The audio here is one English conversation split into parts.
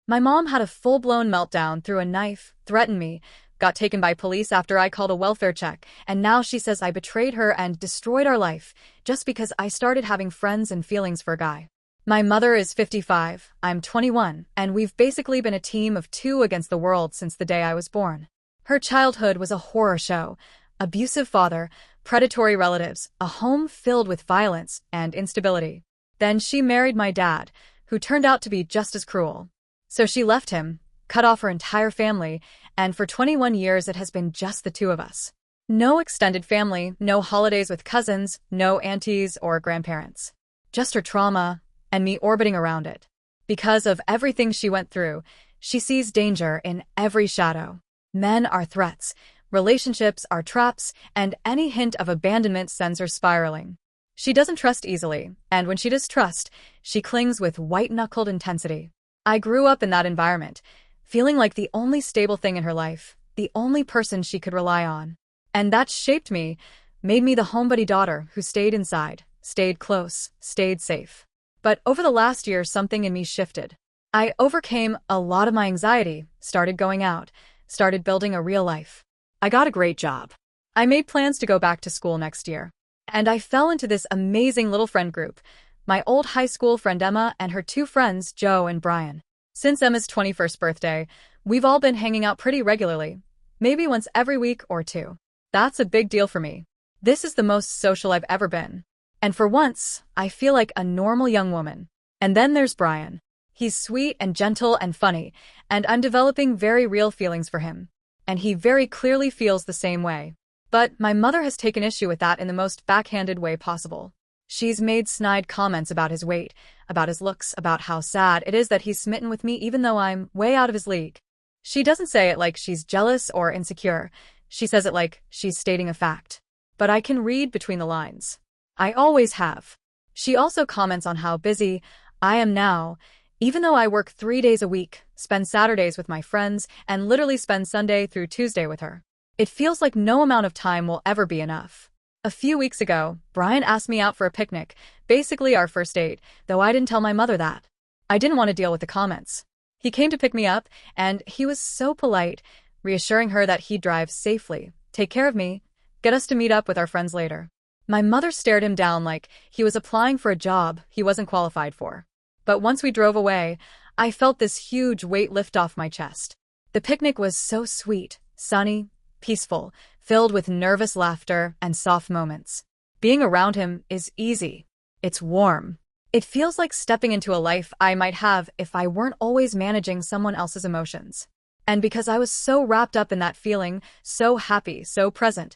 My mom had a full-blown meltdown, threw a knife, threatened me, got taken by police after I called a welfare check, and now she says I betrayed her and destroyed our life just because I started having friends and feelings for a guy. My mother is 55, I'm 21, and we've basically been a team of two against the world since the day I was born. Her childhood was a horror show. Abusive father, predatory relatives, a home filled with violence and instability. Then she married my dad, who turned out to be just as cruel. So she left him, cut off her entire family, and for 21 years it has been just the two of us. No extended family, no holidays with cousins, no aunties or grandparents. Just her trauma, and me orbiting around it. Because of everything she went through, she sees danger in every shadow. Men are threats, relationships are traps, and any hint of abandonment sends her spiraling. She doesn't trust easily, and when she does trust, she clings with white-knuckled intensity. I grew up in that environment, feeling like the only stable thing in her life, the only person she could rely on. And that shaped me, made me the homebody daughter who stayed inside, stayed close, stayed safe. But over the last year, something in me shifted. I overcame a lot of my anxiety, started going out, started building a real life. I got a great job. I made plans to go back to school next year. And I fell into this amazing little friend group, my old high school friend Emma and her two friends, Joe and Brian. Since Emma's 21st birthday, we've all been hanging out pretty regularly, maybe once every week or two. That's a big deal for me. This is the most social I've ever been. And for once, I feel like a normal young woman. And then there's Brian. He's sweet and gentle and funny, and I'm developing very real feelings for him. And he very clearly feels the same way. But my mother has taken issue with that in the most backhanded way possible. She's made snide comments about his weight, about his looks, about how sad it is that he's smitten with me even though I'm way out of his league. She doesn't say it like she's jealous or insecure. She says it like she's stating a fact. But I can read between the lines. I always have. She also comments on how busy I am now, even though I work 3 days a week, spend Saturdays with my friends, and literally spend Sunday through Tuesday with her. It feels like no amount of time will ever be enough. A few weeks ago, Brian asked me out for a picnic, basically our first date, though I didn't tell my mother that. I didn't want to deal with the comments. He came to pick me up, and he was so polite, reassuring her that he'd drive safely, take care of me, get us to meet up with our friends later. My mother stared him down like he was applying for a job he wasn't qualified for. But once we drove away, I felt this huge weight lift off my chest. The picnic was so sweet, sunny, peaceful, filled with nervous laughter and soft moments. Being around him is easy. It's warm. It feels like stepping into a life I might have if I weren't always managing someone else's emotions. And because I was so wrapped up in that feeling, so happy, so present,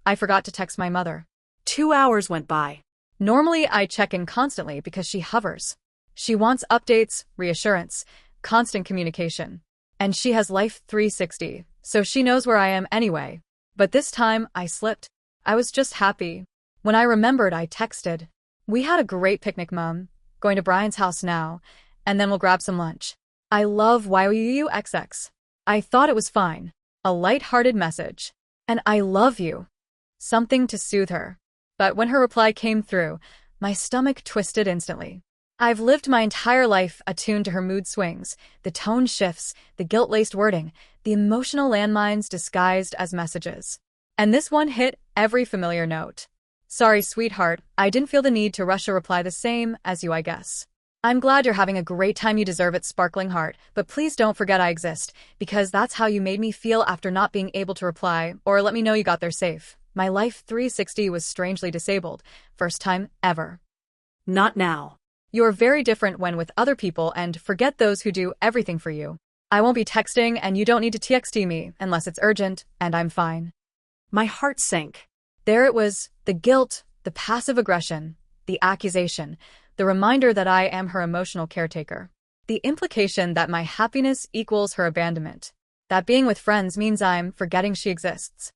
I forgot to text my mother. 2 hours went by. Normally, I check in constantly because she hovers. She wants updates, reassurance, constant communication. And she has Life 360, so she knows where I am anyway. But this time, I slipped. I was just happy. When I remembered, I texted. We had a great picnic, Mum. Going to Brian's house now, and then we'll grab some lunch. I love YUUXX. I thought it was fine. A light-hearted message. And I love you. Something to soothe her. But when her reply came through, my stomach twisted instantly. I've lived my entire life attuned to her mood swings, the tone shifts, the guilt-laced wording, the emotional landmines disguised as messages. And this one hit every familiar note. Sorry, sweetheart, I didn't feel the need to rush a reply the same as you, I guess. I'm glad you're having a great time, you deserve it, sparkling heart, but please don't forget I exist, because that's how you made me feel after not being able to reply, or let me know you got there safe. My Life 360 was strangely disabled. First time ever. Not now. You're very different when with other people, and forget those who do everything for you. I won't be texting, and you don't need to TXT me unless it's urgent, and I'm fine. My heart sank. There it was, the guilt, the passive aggression, the accusation, the reminder that I am her emotional caretaker. The implication that my happiness equals her abandonment. That being with friends means I'm forgetting she exists.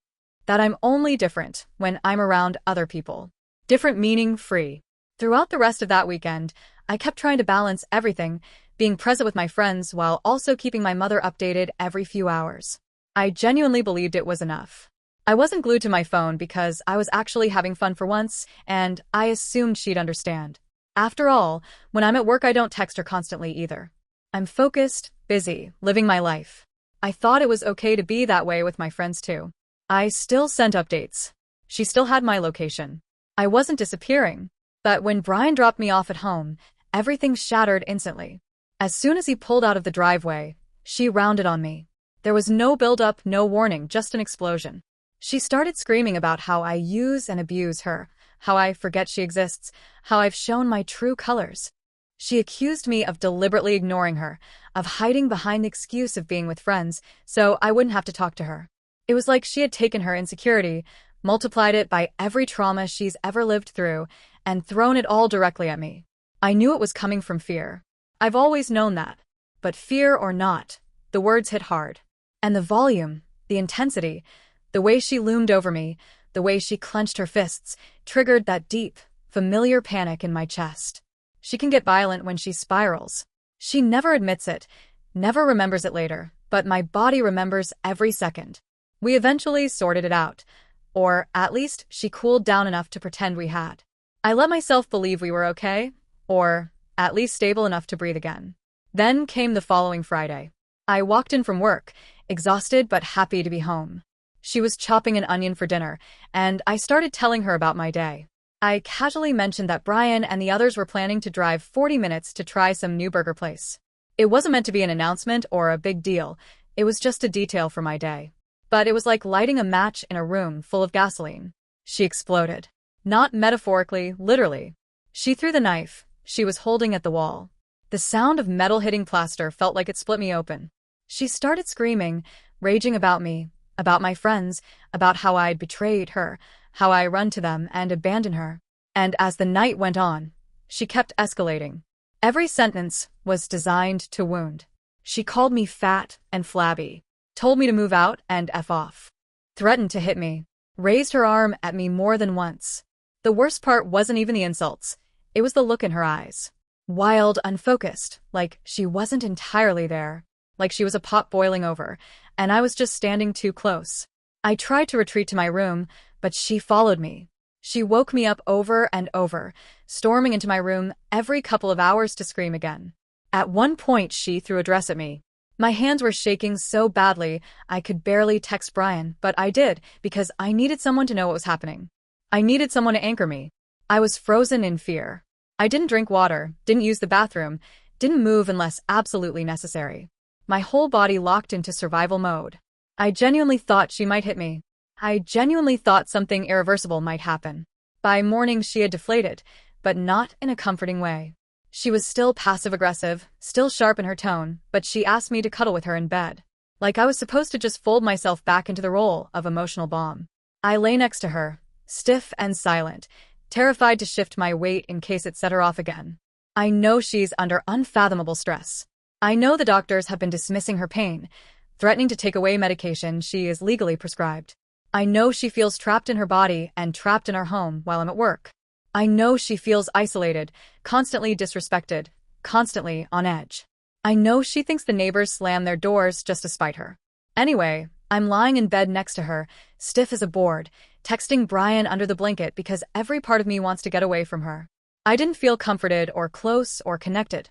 That I'm only different when I'm around other people. Different meaning free. Throughout the rest of that weekend, I kept trying to balance everything, being present with my friends while also keeping my mother updated every few hours. I genuinely believed it was enough. I wasn't glued to my phone because I was actually having fun for once, and I assumed she'd understand. After all, when I'm at work I don't text her constantly either. I'm focused, busy, living my life. I thought it was okay to be that way with my friends too. I still sent updates. She still had my location. I wasn't disappearing. But when Brian dropped me off at home, everything shattered instantly. As soon as he pulled out of the driveway, she rounded on me. There was no build-up, no warning, just an explosion. She started screaming about how I use and abuse her, how I forget she exists, how I've shown my true colors. She accused me of deliberately ignoring her, of hiding behind the excuse of being with friends, so I wouldn't have to talk to her. It was like she had taken her insecurity, multiplied it by every trauma she's ever lived through, and thrown it all directly at me. I knew it was coming from fear. I've always known that. But fear or not, the words hit hard. And the volume, the intensity, the way she loomed over me, the way she clenched her fists, triggered that deep, familiar panic in my chest. She can get violent when she spirals. She never admits it, never remembers it later, but my body remembers every second. We eventually sorted it out. Or, at least, she cooled down enough to pretend we had. I let myself believe we were okay, or, at least stable enough to breathe again. Then came the following Friday. I walked in from work, exhausted but happy to be home. She was chopping an onion for dinner, and I started telling her about my day. I casually mentioned that Brian and the others were planning to drive 40 minutes to try some new burger place. It wasn't meant to be an announcement or a big deal, it was just a detail for my day. But it was like lighting a match in a room full of gasoline. She exploded. Not metaphorically, literally. She threw the knife she was holding at the wall. The sound of metal hitting plaster felt like it split me open. She started screaming, raging about me, about my friends, about how I'd betrayed her, how I run to them and abandon her. And as the night went on, she kept escalating. Every sentence was designed to wound. She called me fat and flabby, told me to move out and F off, threatened to hit me, raised her arm at me more than once. The worst part wasn't even the insults, it was the look in her eyes. Wild, unfocused, like she wasn't entirely there, like she was a pot boiling over, and I was just standing too close. I tried to retreat to my room, but she followed me. She woke me up over and over, storming into my room every couple of hours to scream again. At one point, she threw a dress at me. My hands were shaking so badly, I could barely text Brian, but I did, because I needed someone to know what was happening. I needed someone to anchor me. I was frozen in fear. I didn't drink water, didn't use the bathroom, didn't move unless absolutely necessary. My whole body locked into survival mode. I genuinely thought she might hit me. I genuinely thought something irreversible might happen. By morning she had deflated, but not in a comforting way. She was still passive-aggressive, still sharp in her tone, but she asked me to cuddle with her in bed. Like I was supposed to just fold myself back into the role of emotional bomb. I lay next to her, stiff and silent, terrified to shift my weight in case it set her off again. I know she's under unfathomable stress. I know the doctors have been dismissing her pain, threatening to take away medication she is legally prescribed. I know she feels trapped in her body and trapped in our home while I'm at work. I know she feels isolated, constantly disrespected, constantly on edge. I know she thinks the neighbors slam their doors just to spite her. Anyway, I'm lying in bed next to her, stiff as a board, texting Brian under the blanket because every part of me wants to get away from her. I didn't feel comforted or close or connected.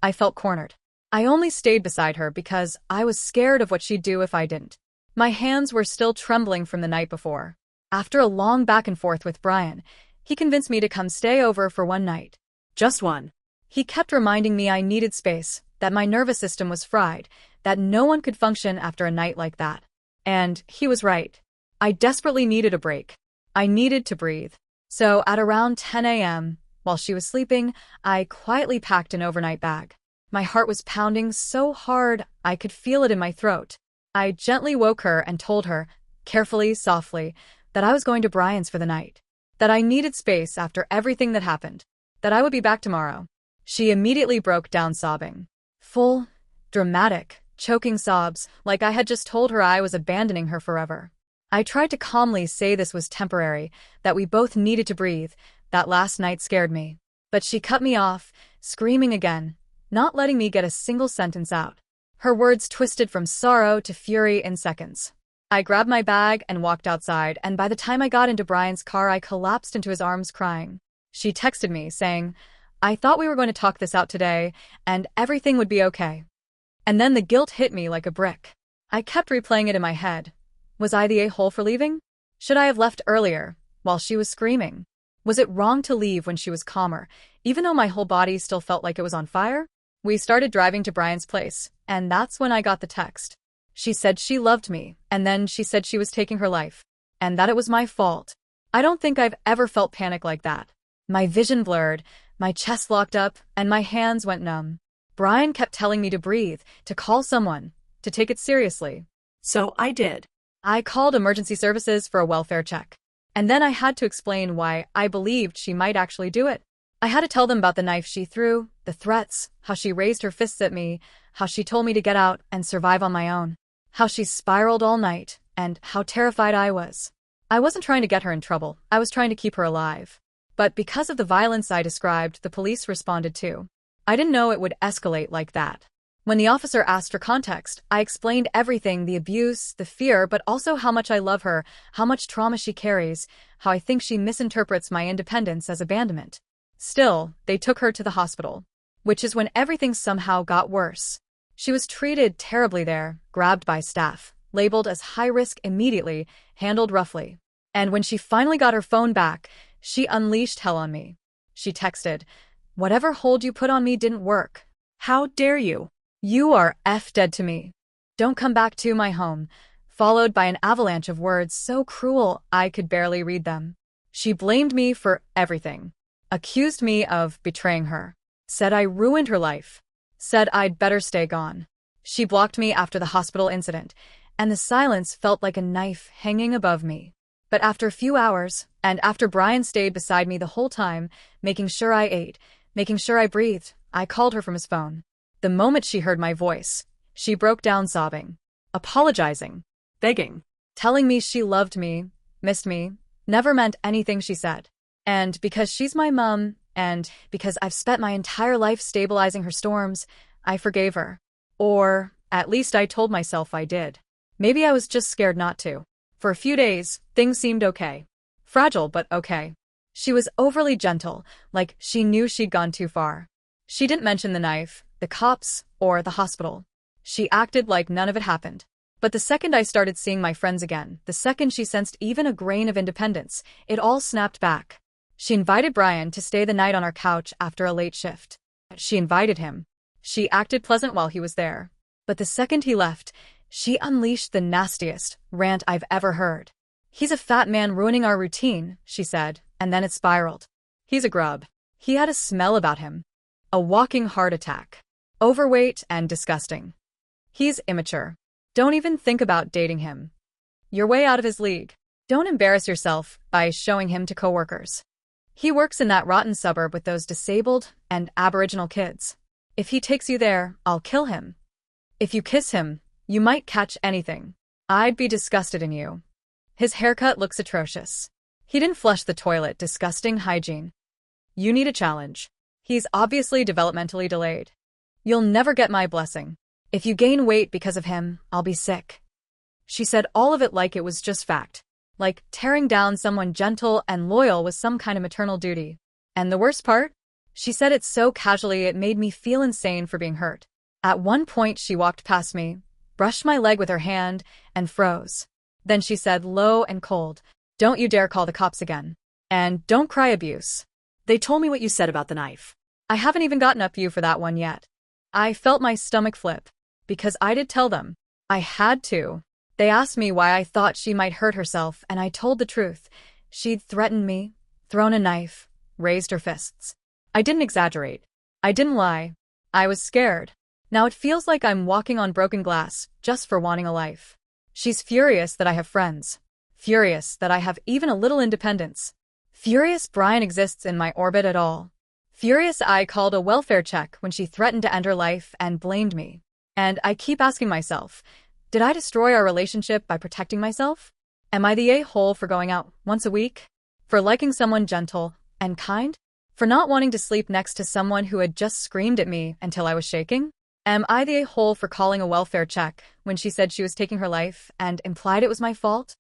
I felt cornered. I only stayed beside her because I was scared of what she'd do if I didn't. My hands were still trembling from the night before. After a long back and forth with Brian, he convinced me to come stay over for one night. Just one. He kept reminding me I needed space, that my nervous system was fried, that no one could function after a night like that. And he was right. I desperately needed a break. I needed to breathe. So at around 10 a.m., while she was sleeping, I quietly packed an overnight bag. My heart was pounding so hard I could feel it in my throat. I gently woke her and told her, carefully, softly, that I was going to Brian's for the night. That I needed space after everything that happened. That I would be back tomorrow. She immediately broke down sobbing. Full, dramatic, choking sobs, like I had just told her I was abandoning her forever. I tried to calmly say this was temporary, that we both needed to breathe, that last night scared me. But she cut me off, screaming again, not letting me get a single sentence out. Her words twisted from sorrow to fury in seconds. I grabbed my bag and walked outside, and by the time I got into Brian's car, I collapsed into his arms crying. She texted me, saying, I thought we were going to talk this out today, and everything would be okay. And then the guilt hit me like a brick. I kept replaying it in my head. Was I the a-hole for leaving? Should I have left earlier, while she was screaming? Was it wrong to leave when she was calmer, even though my whole body still felt like it was on fire? We started driving to Brian's place, and that's when I got the text. She said she loved me, and then she said she was taking her life, and that it was my fault. I don't think I've ever felt panic like that. My vision blurred, my chest locked up, and my hands went numb. Brian kept telling me to breathe, to call someone, to take it seriously. So I did. I called emergency services for a welfare check. And then I had to explain why I believed she might actually do it. I had to tell them about the knife she threw, the threats, how she raised her fists at me, how she told me to get out and survive on my own, how she spiraled all night, and how terrified I was. I wasn't trying to get her in trouble, I was trying to keep her alive. But because of the violence I described, the police responded too. I didn't know it would escalate like that. When the officer asked for context, I explained everything, the abuse, the fear, but also how much I love her, how much trauma she carries, how I think she misinterprets my independence as abandonment. Still, they took her to the hospital, which is when everything somehow got worse. She was treated terribly there, grabbed by staff, labeled as high risk immediately, handled roughly. And when she finally got her phone back, she unleashed hell on me. She texted, "Whatever hold you put on me didn't work. How dare you? You are dead to me. Don't come back to my home," followed by an avalanche of words so cruel I could barely read them. She blamed me for everything. Accused me of betraying her. Said I ruined her life. Said I'd better stay gone. She blocked me after the hospital incident, and the silence felt like a knife hanging above me. But after a few hours, and after Brian stayed beside me the whole time, making sure I ate, making sure I breathed, I called her from his phone. The moment she heard my voice, she broke down sobbing, apologizing, Begging. telling me she loved me, missed me, never meant anything she said. And because she's my mom, and because I've spent my entire life stabilizing her storms, I forgave her. Or, at least I told myself I did. Maybe I was just scared not to. For a few days, things seemed okay. Fragile, but okay. She was overly gentle, like she knew she'd gone too far. She didn't mention the knife, the cops, or the hospital. She acted like none of it happened. But the second I started seeing my friends again, the second she sensed even a grain of independence, it all snapped back. She invited Brian to stay the night on our couch after a late shift. She invited him. She acted pleasant while he was there. But the second he left, she unleashed the nastiest rant I've ever heard. "He's a fat man ruining our routine," she said, and then it spiraled. "He's a grub. He had a smell about him. A walking heart attack. Overweight and disgusting. He's immature. Don't even think about dating him. You're way out of his league. Don't embarrass yourself by showing him to coworkers. He works in that rotten suburb with those disabled and Aboriginal kids. If he takes you there, I'll kill him. If you kiss him, you might catch anything. I'd be disgusted in you. His haircut looks atrocious. He didn't flush the toilet, disgusting hygiene. You need a challenge. He's obviously developmentally delayed. You'll never get my blessing. If you gain weight because of him, I'll be sick." She said all of it like it was just fact. Like tearing down someone gentle and loyal was some kind of maternal duty. And the worst part? She said it so casually it made me feel insane for being hurt. At one point she walked past me, brushed my leg with her hand, and froze. Then she said low and cold, "Don't you dare call the cops again. And don't cry abuse." They told me what you said about the knife. I haven't even gotten up you for that one yet. I felt my stomach flip. Because I did tell them. I had to. They asked me why I thought she might hurt herself, and I told the truth. She'd threatened me, thrown a knife, raised her fists. I didn't exaggerate. I didn't lie. I was scared. Now it feels like I'm walking on broken glass, just for wanting a life. She's furious that I have friends. Furious that I have even a little independence. Furious Brian exists in my orbit at all. Furious I called a welfare check when she threatened to end her life and blamed me. And I keep asking myself, did I destroy our relationship by protecting myself? Am I the a-hole for going out once a week? For liking someone gentle and kind? For not wanting to sleep next to someone who had just screamed at me until I was shaking? Am I the a-hole for calling a welfare check when she said she was taking her life and implied it was my fault?